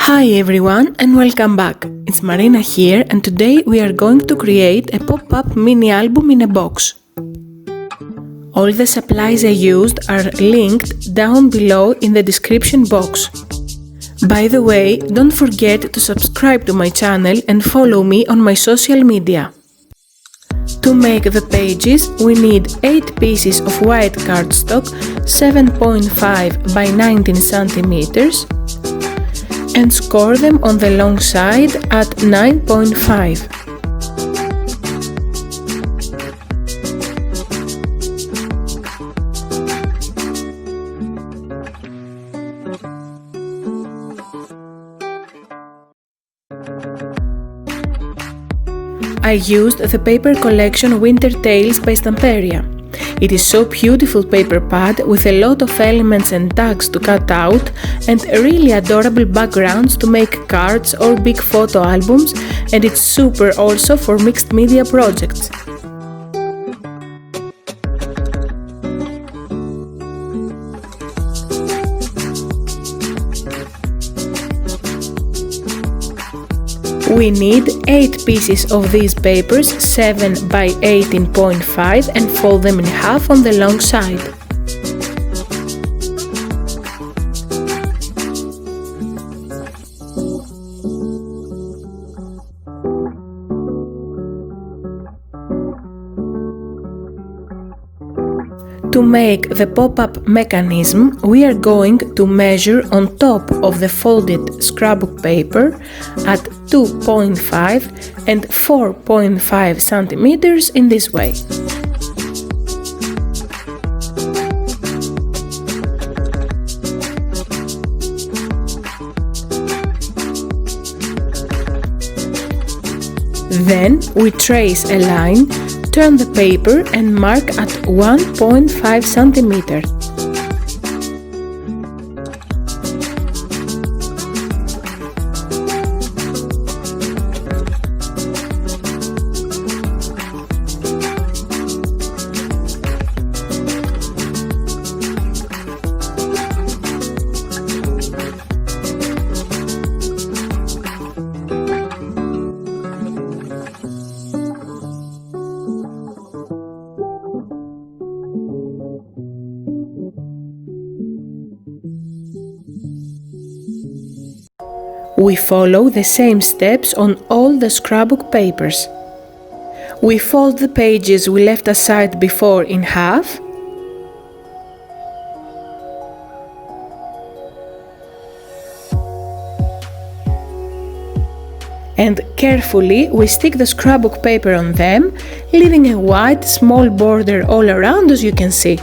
Hi everyone and welcome back. It's Marina here and today we are going to create a pop-up mini album in a box. All the supplies I used are linked down below in the description box. By the way, don't forget to subscribe to my channel and follow me on my social media. To make the pages, we need 8 pieces of white cardstock 7.5 by 19 centimeters and score them on the long side at 9.5. I used the paper collection Winter Tales by Stamperia. It is so beautiful paper pad with a lot of elements and tags to cut out and really adorable backgrounds to make cards or big photo albums, and it's super also for mixed media projects. We need 8 pieces of these papers 7 by 18.5 and fold them in half on the long side. To make the pop-up mechanism, we are going to measure on top of the folded scrapbook paper at 2.5 and 4.5 centimeters in this way. Then we trace a line, turn the paper and mark at 1.5 centimeters. We follow the same steps on all the scrapbook papers. We fold the pages we left aside before in half. And carefully we stick the scrapbook paper on them, leaving a white small border all around, as you can see.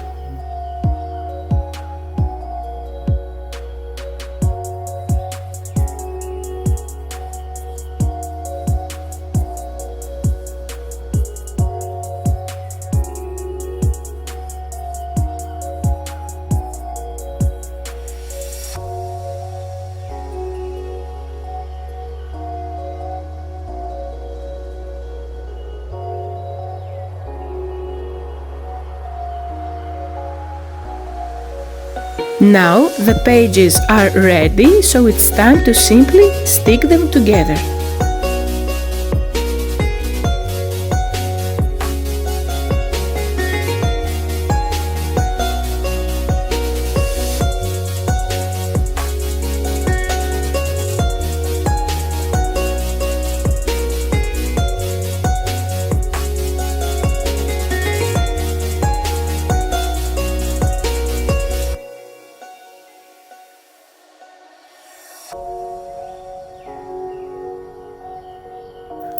Now the pages are ready, so it's time to simply stick them together.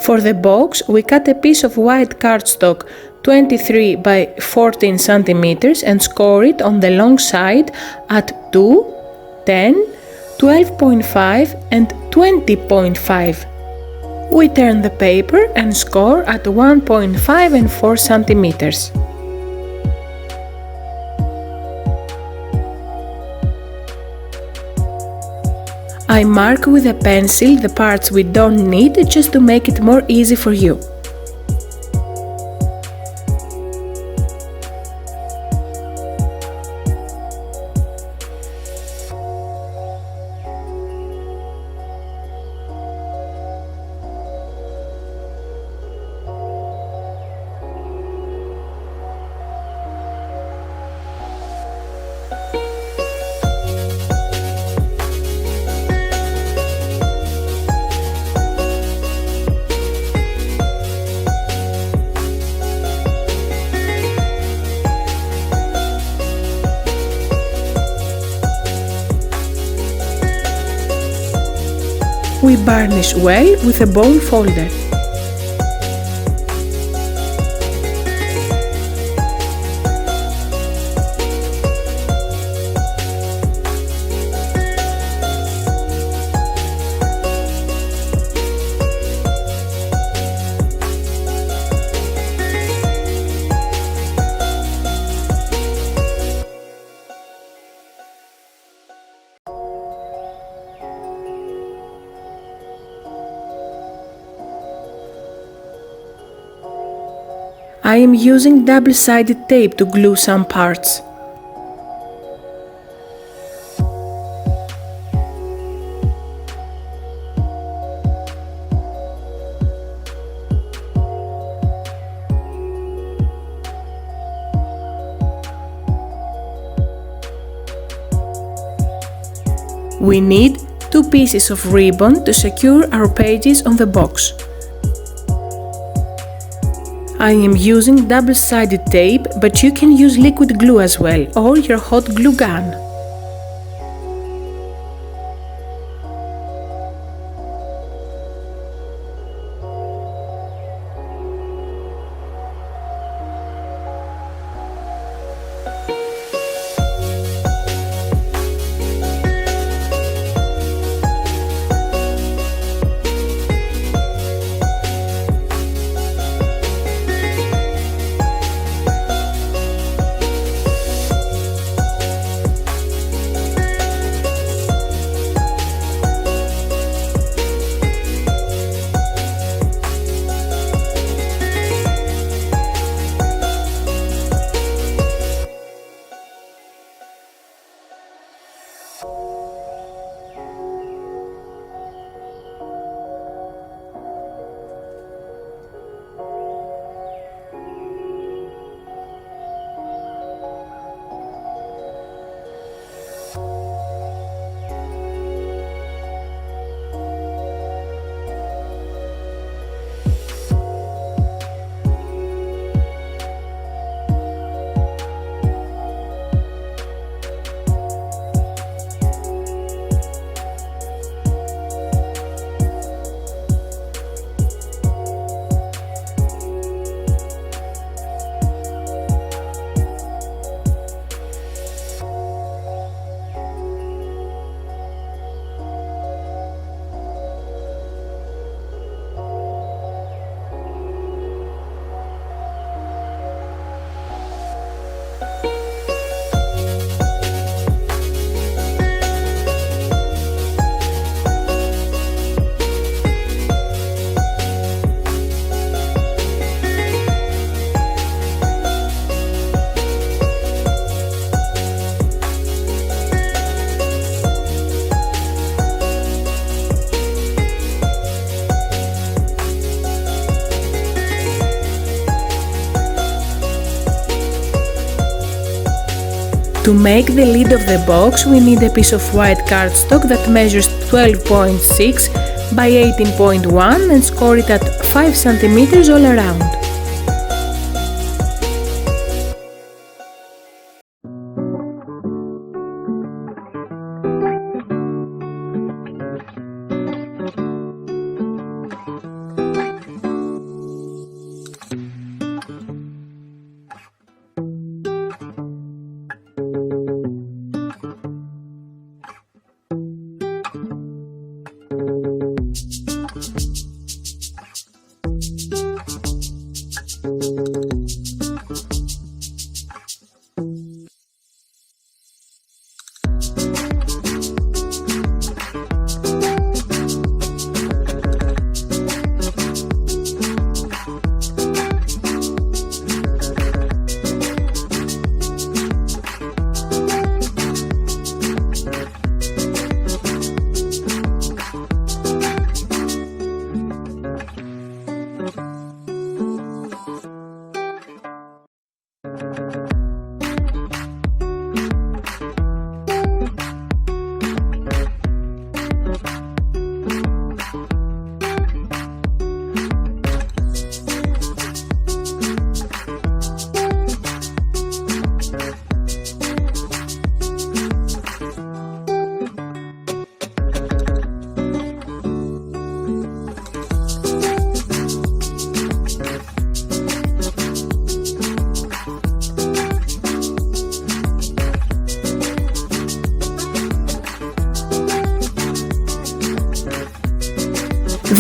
For the box, we cut a piece of white cardstock 23 by 14 centimeters and score it on the long side at 2, 10, 12.5 and 20.5. We turn the paper and score at 1.5 and 4 centimeters. I mark with a pencil the parts we don't need just to make it more easy for you. we burnish well with a bone folder. I am using double-sided tape to glue some parts. We need 2 pieces of ribbon to secure our pages on the box. I am using double-sided tape, but you can use liquid glue as well, or your hot glue gun. To make the lid of the box, we need a piece of white cardstock that measures 12.6 by 18.1 and score it at 5 cm all around.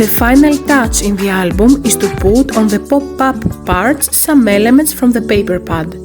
The final touch in the album is to put on the pop-up parts some elements from the paper pad.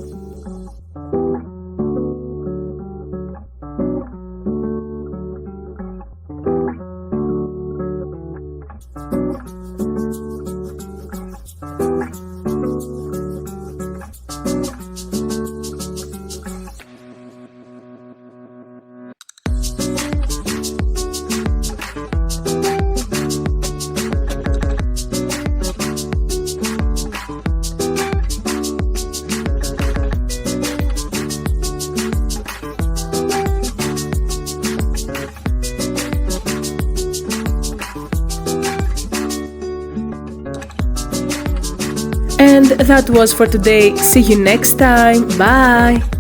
And that was for today. See you next time. Bye!